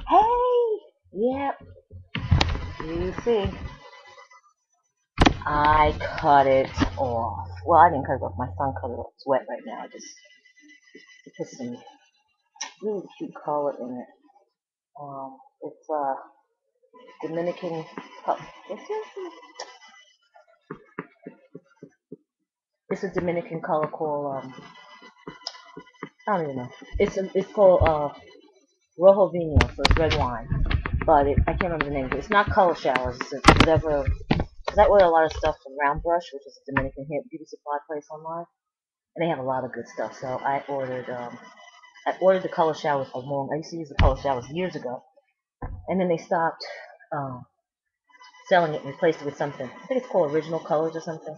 Hey! Yep, you see, I cut it off. Well, I didn't cut it off. My son cut it off. It's wet right now. I just put some really cute color in it. It's Dominican. What's this? It's a Dominican color called I don't even know. It's called Rojo Vino, so it's red wine. But I can't remember the name. It's not color showers. It's whatever. Cause I order a lot of stuff from Round Brush, which is a Dominican hair beauty supply place online, and they have a lot of good stuff. So I ordered the color showers a long. I used to use the color showers years ago, and then they stopped um, selling it and replaced it with something. I think it's called Original Colors or something.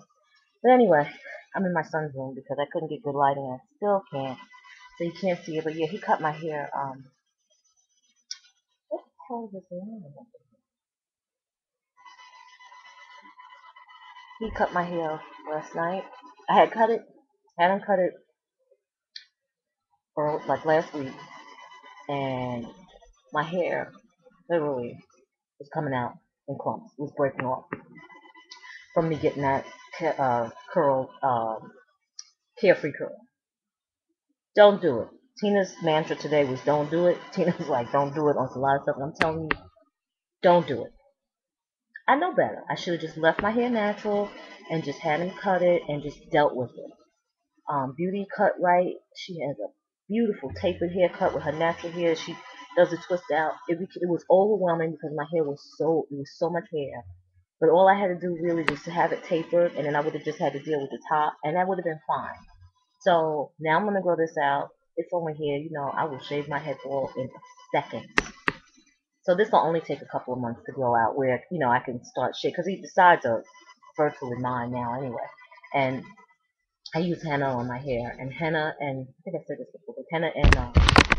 But anyway, I'm in my son's room because I couldn't get good lighting. And I still can't, so you can't see it. But yeah, he cut my hair. What the hell is his name? He cut my hair last night. I hadn't cut it for like last week, and my hair literally was coming out in clumps. It was breaking off from me getting that curl, carefree curl. Don't do it. Tina's mantra today was don't do it. Tina's like, don't do it on a lot of stuff. And I'm telling you, don't do it. I know better. I should have just left my hair natural and just had him cut it and just dealt with it. Beauty cut right. She has a beautiful tapered haircut with her natural hair. She does it twist out. It was overwhelming because my hair was it was so much hair. But all I had to do really was to have it tapered, and then I would have just had to deal with the top, and that would have been fine. So now I'm gonna grow this out. It's only here, I will shave my head bald in seconds. So this will only take a couple of months to grow out, where I can start shave because the sides are virtually mine now anyway. And I use henna on my hair, and henna and I think I said this before, but henna and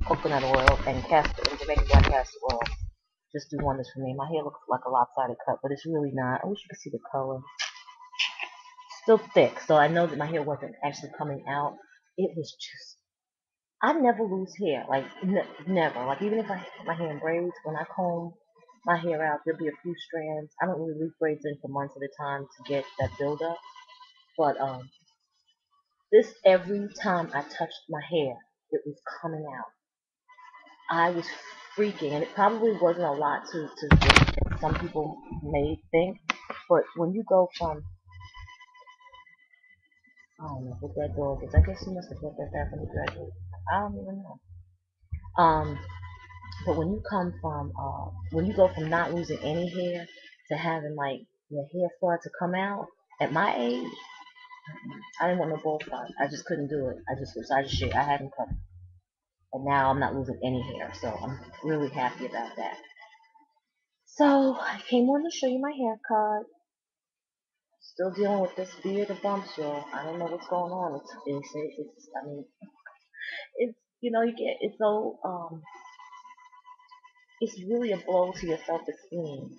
coconut oil and Jamaican black castor oil just do wonders for me. My hair looks like a lopsided cut, but it's really not. I wish you could see the color. Still thick, so I know that my hair wasn't actually coming out. It was just, I never lose hair, like never. Like even if I put my hair in braids, when I comb my hair out, there'll be a few strands. I don't really leave braids in for months at a time to get that buildup. But this every time I touched my hair, it was coming out. I was freaking, and it probably wasn't a lot to some people may think, but when you go from, I don't know what that dog is. I guess he must have got that back when he graduated. I don't even know. Um, but when you go from not losing any hair to having like your hair start to come out, at my age, I didn't want no bull fight. I just couldn't do it. I just decided shit. I hadn't cut it, and now I'm not losing any hair, so I'm really happy about that. So I came on to show you my haircut. Still dealing with this beard of bumps, y'all. I don't know what's going on. I mean, you get, it's so, it's really a blow to your self-esteem.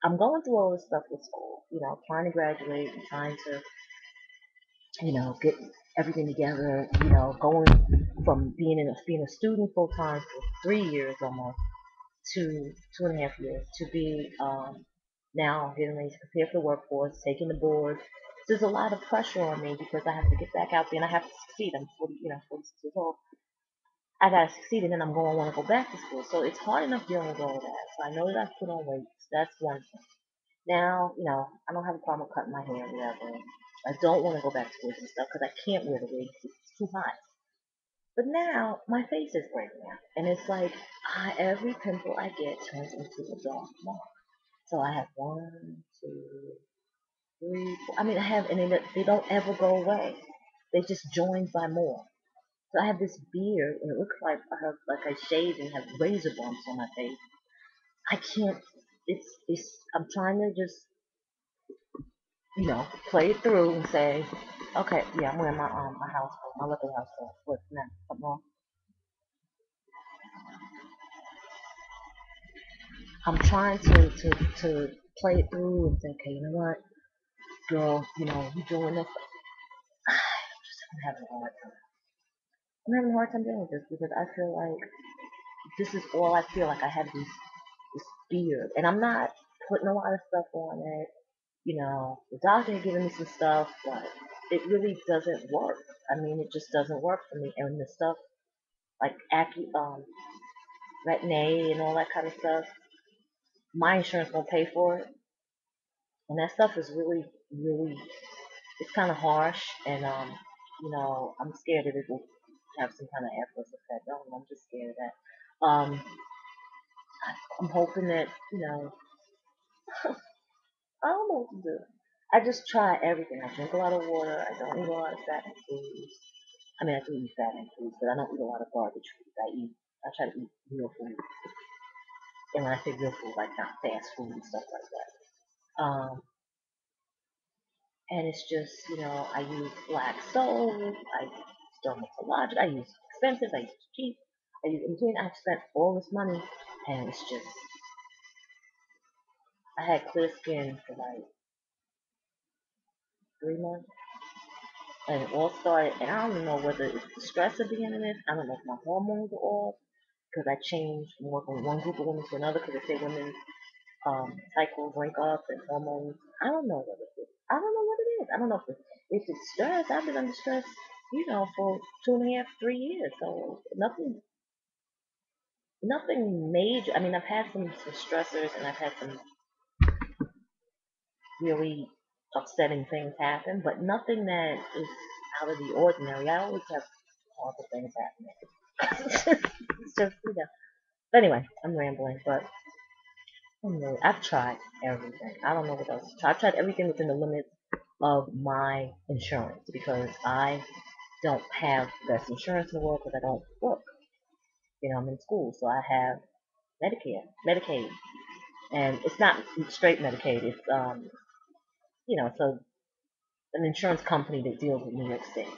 I'm going through all this stuff with school, trying to graduate and trying to, get everything together, going from being a student full time for 3 years almost to 2.5 years to be now getting ready to prepare for the workforce, taking the board. There's a lot of pressure on me because I have to get back out there and I have to succeed. I'm 46 years old. I gotta succeed, and then I'm going to want to go back to school. So it's hard enough dealing with all that. So I know that I've put on weight. So that's one thing. Now, I don't have a problem cutting my hair or whatever. I don't want to go back to wigs and stuff because I can't wear the wigs. It's too hot. But now my face is breaking out, and it's like every pimple I get turns into a dark mark. So I have one, two, three, four. I mean, I have, and they don't ever go away. They just join by more. So I have this beard, and it looks like I shaved and have razor bumps on my face. I can't. It's. I'm trying to just play it through and say, okay, yeah, I'm wearing my house coat, my leopard house coat. What's next? Something wrong? I'm trying to play it through and say, okay, you know what, girl, you doing this. I'm having a hard time. I'm having a hard time dealing with this because I feel like this is all I feel like. I have this beard, and I'm not putting a lot of stuff on it. The doctor had given me some stuff, but it really doesn't work. I mean, it just doesn't work for me. And the stuff like retin-A and all that kind of stuff, my insurance won't pay for it, and that stuff is really, really, it's kind of harsh, and I'm scared that it will have some kind of adverse effect. I'm just scared of that. I'm hoping that I don't know what to do. I just try everything. I drink a lot of water. I don't eat a lot of fat and foods. I mean, I do eat fat and foods, but I don't eat a lot of garbage food. I try to eat real food. And when I say real food, like not fast food and stuff like that. And it's just, I use black soap. I use dermatologic. I use expensive. I use cheap. I use in between. I've spent all this money, and it's just, I had clear skin for like 3 months. And it all started, and I don't know whether it's the stress of being in this. I don't know if my hormones are off because I changed from working with one group of women to another because they say women cycles break up and hormones. I don't know what it is. I don't know what it is. I don't know if it's stress. I've been under stress, for 2.5, 3 years. So nothing major. I mean, I've had some stressors and I've had some really upsetting things happen, but nothing that is out of the ordinary. I always have horrible things happening. It's just. But anyway, I'm rambling, but anyway, I've tried everything. I don't know what else to try. I've tried everything within the limits of my insurance because I don't have the best insurance in the world because I don't work. I'm in school, so I have Medicare, Medicaid, and it's not straight Medicaid. It's so an insurance company that deals with New York State,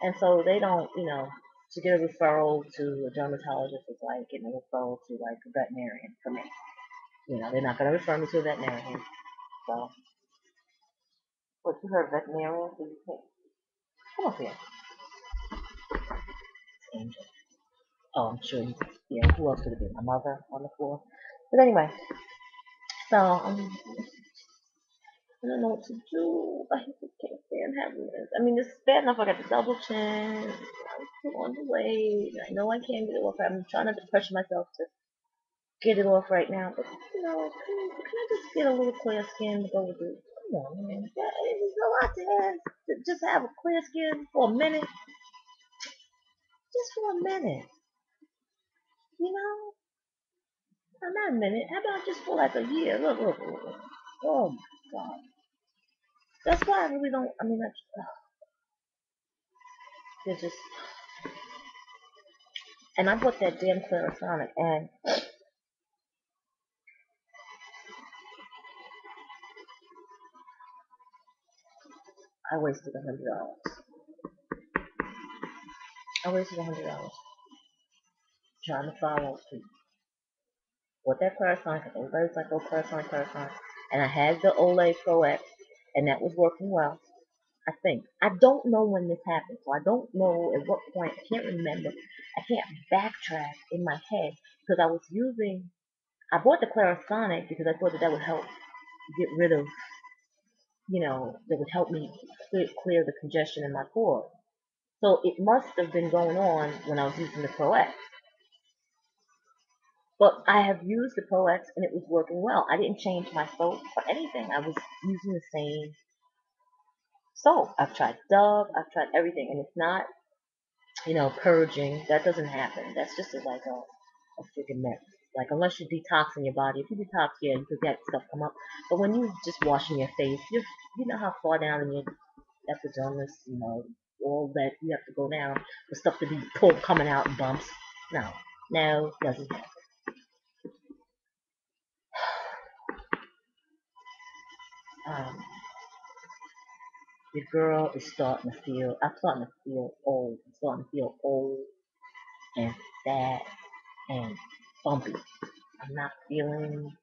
and so they don't, to get a referral to a dermatologist is like getting a referral to like a veterinarian for me. They're not going to refer me to a veterinarian. So, what, you heard veterinarian? So you can't. Come up here, Angel. Oh, I'm sure you. Yeah, who else could it be? My mother on the floor. But anyway, so I don't know what to do. I just can't stand having this. I mean, this is bad enough. I got the double chin. I'm still on the way. I know I can't get it off. I'm trying not to pressure myself to get it off right now. But can I just get a little clear skin to go with it? Come on, man. It's a lot to ask. To just have a clear skin for a minute. Just for a minute. You know? Not a minute. How about just for like a year? Look. Oh my god. That's why I really don't. I mean, they're just. And I bought that damn Clarisonic, and I wasted $100. I wasted $100 trying to follow through. Bought that Clarisonic, because everybody's like, oh, Clarisonic. And I had the Olay Pro X, and that was working well. I think. I don't know when this happened, so I don't know at what point. I can't remember. I can't backtrack in my head because I bought the Clarisonic because I thought that would help get rid of, that would help me clear the congestion in my pores. So it must have been going on when I was using the Pro X. But I have used the Pro X and it was working well. I didn't change my soap or anything. I was using the same soap. I've tried Dove, I've tried everything, and it's not, purging. That doesn't happen. That's just like a freaking mess. Like, unless you're detoxing your body. If you detox, yeah, you could get stuff come up. But when you just washing your face, you know how far down in your epidermis, all that you have to go down for stuff to be pulled, coming out in bumps. No, doesn't happen. Um, the girl is starting to feel. I'm starting to feel old. I'm starting to feel old and fat and bumpy. I'm not feeling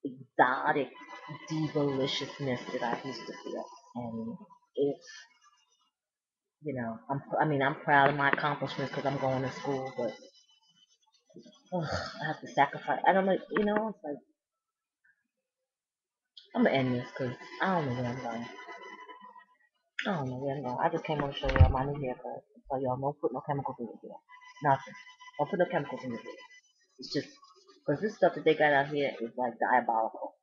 exotic divaliciousness that I used to feel. And it's, I'm proud of my accomplishments because I'm going to school, but ugh, I have to sacrifice. And I'm like, it's like, I'm gonna end this because I don't know where I'm going. I don't know where I'm going. I just came on to show y'all my new haircut. So y'all don't put no chemicals in your hair. Nothing. Don't put no chemicals in your hair. It's just, because this stuff that they got out here is like diabolical.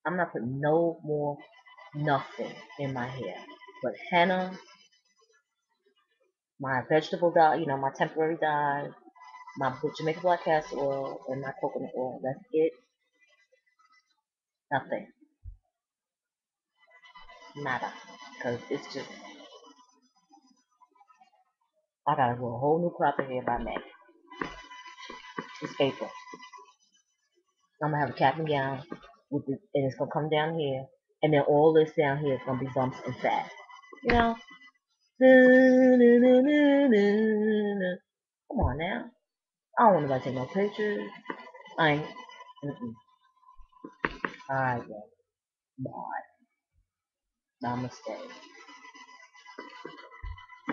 I'm not putting no more nothing in my hair. But henna, my vegetable dye, my temporary dye, my Jamaican black castor oil, and my coconut oil. That's it. Nothing. Nada. Because it's just, I gotta grow a whole new crop of hair by May. It's April. I'm gonna have a cap and gown with this, and it's gonna come down here, and then all this down here is gonna be bumps and fat. You know? Come on now. I don't want nobody to take no pictures. I ain't. Alright, then. Bye. Namaste.